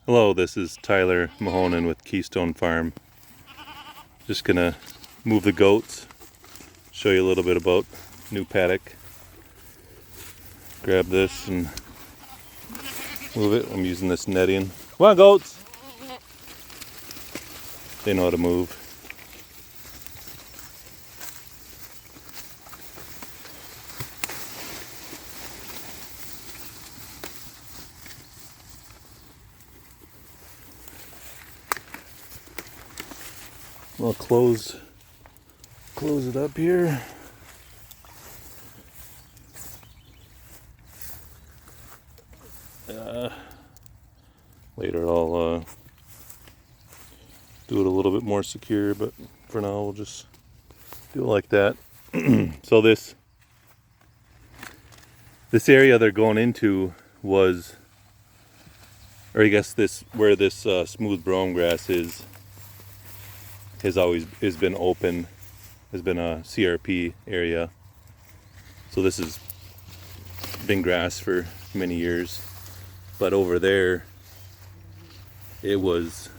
Hello, this is Tyler Mahonen with Keystone Farm. Just gonna move the goats, show you a little bit about new paddock. Grab this and move it. I'm using this netting. Come on, goats! They know how to move. I'll close it up here. Later I'll do it a little bit more secure, but for now we'll just do it like that. So this area they're going into was, or I guess this where this smooth brome grass has been open, has been a CRP area. So this has been grass for many years, but over there it was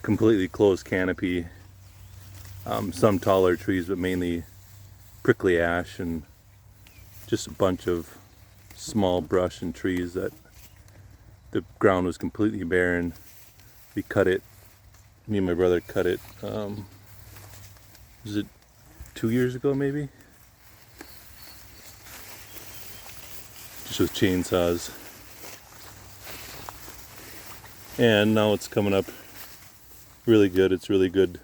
completely closed canopy. Some taller trees, but mainly prickly ash and just a bunch of small brush and trees that the ground was completely barren. We cut it, me and my brother cut it, was it 2 years ago maybe? Just with chainsaws. And now it's coming up really good. It's really good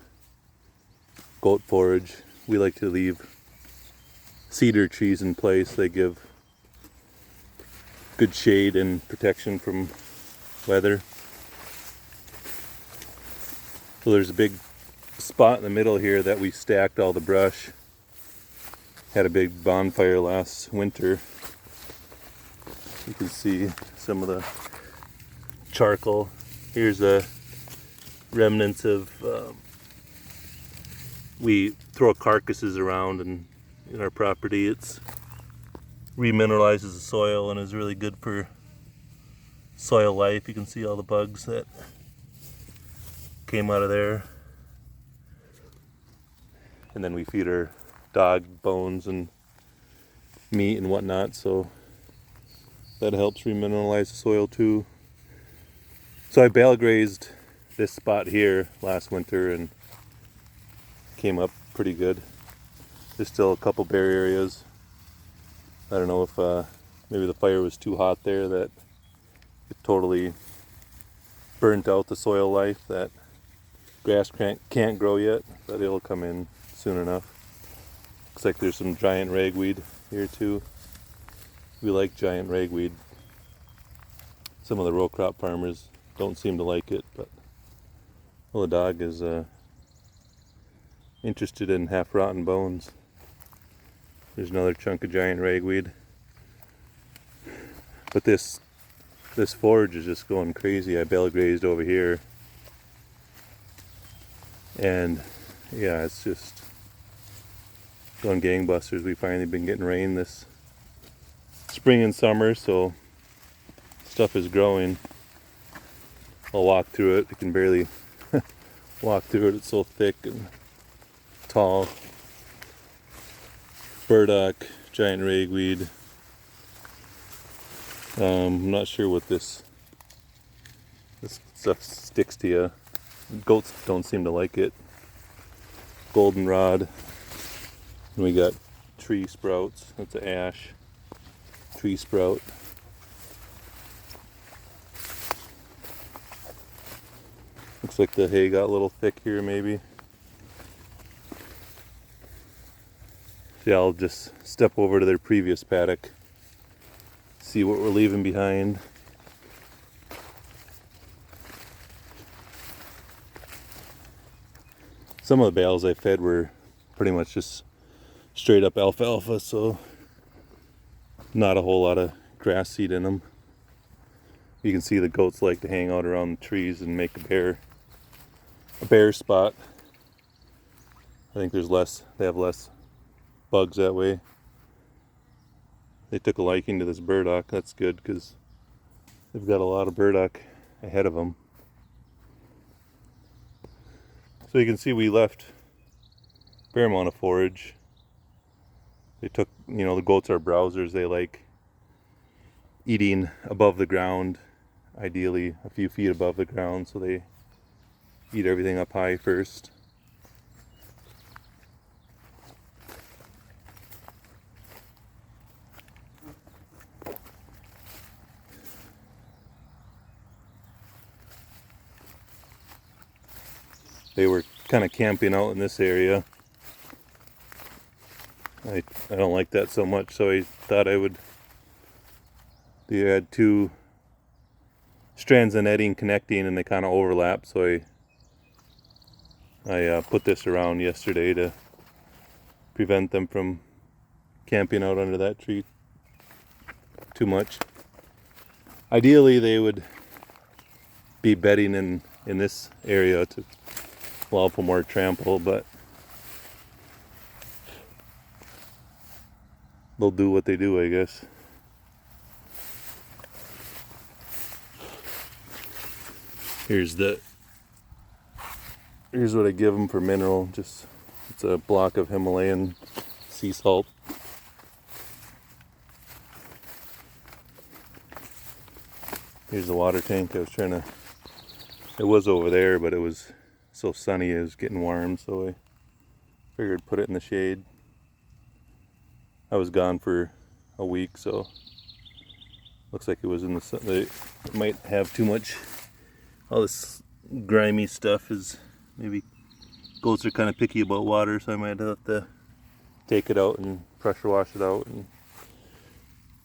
goat forage. We like to leave cedar trees in place. They give good shade and protection from weather. So there's a big spot in the middle here that we stacked all the brush. Had a big bonfire last winter. You can see some of the charcoal. Here's the remnants of we throw carcasses around, and in our property it's remineralizes the soil and is really good for soil life. You can see all the bugs that came out of there. And then we feed our dog bones and meat and whatnot, so that helps remineralize the soil too. So I bale grazed this spot here last winter and came up pretty good. There's still a couple bare areas. I don't know if maybe the fire was too hot there, that it totally burnt out the soil life. That grass can't grow yet, but it'll come in soon enough. Looks like there's some giant ragweed here too. We like giant ragweed. Some of the row crop farmers don't seem to like it, but well, the dog is interested in half rotten bones. There's another chunk of giant ragweed. But this forage is just going crazy. I bale grazed over here, and yeah, it's just going gangbusters. We finally been getting rain this spring and summer, so stuff is growing. I'll walk through it. I can barely walk through it. It's so thick and tall. Burdock, giant ragweed. I'm not sure what this stuff sticks to you. Goats don't seem to like it. Goldenrod. And we got tree sprouts. That's an ash tree sprout. Looks like the hay got a little thick here maybe. Yeah, I'll just step over to their previous paddock, see what we're leaving behind. Some of the bales I fed were pretty much just straight up alfalfa, so not a whole lot of grass seed in them. You can see the goats like to hang out around the trees and make a bare spot. I think they have less bugs that way. They took a liking to this burdock. That's good because they've got a lot of burdock ahead of them. So you can see we left a fair amount of forage. They took, you know, the goats are browsers. They like eating above the ground, ideally a few feet above the ground, so they eat everything up high first. They were kind of camping out in this area. I don't like that so much, so I thought I would. They had two strands of netting connecting and they kind of overlap, so I put this around yesterday to prevent them from camping out under that tree too much. Ideally they would be bedding in this area to allow for more trample, but they'll do what they do, I guess. Here's what I give them for mineral. Just, it's a block of Himalayan sea salt. Here's the water tank. I was trying to, it was over there, but it was so sunny it was getting warm, so I figured put it in the shade. I was gone for a week, so looks like it was in the sun. They might have too much. All this grimy stuff is, maybe goats are kind of picky about water, so I might have to take it out and pressure wash it out and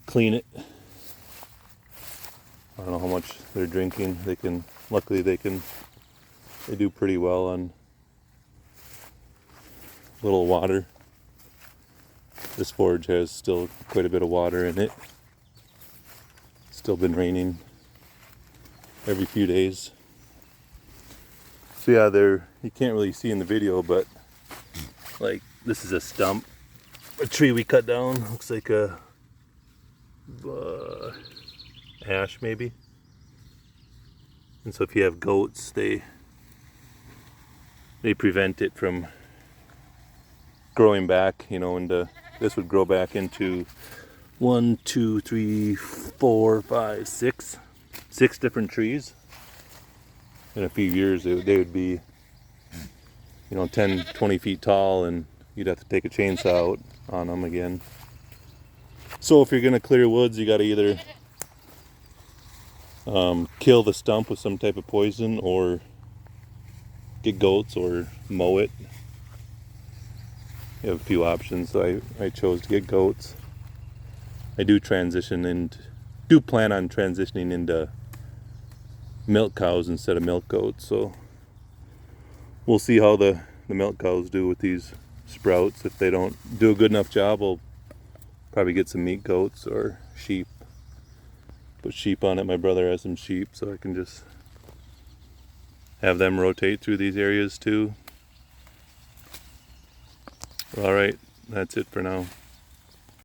clean it. I don't know how much they're drinking. Luckily they do pretty well on little water. This forage has still quite a bit of water in it. Still been raining every few days. So yeah, you can't really see in the video, but like this is a stump, a tree we cut down. Looks like a ash maybe. And so if you have goats, they prevent it from growing back, you know, into, this would grow back into 1, 2, 3, 4, 5, 6 different trees. In a few years they would be, you know, 10, 20 feet tall, and you'd have to take a chainsaw out on them again. So if you're gonna clear woods, you gotta either kill the stump with some type of poison, or get goats, or mow it. You have a few options, so I chose to get goats. I do plan on transitioning into milk cows instead of milk goats, so we'll see how the milk cows do with these sprouts. If they don't do a good enough job, I'll probably get some meat goats or sheep. Put sheep on it. My brother has some sheep, so I can just have them rotate through these areas too. All right, that's it for now.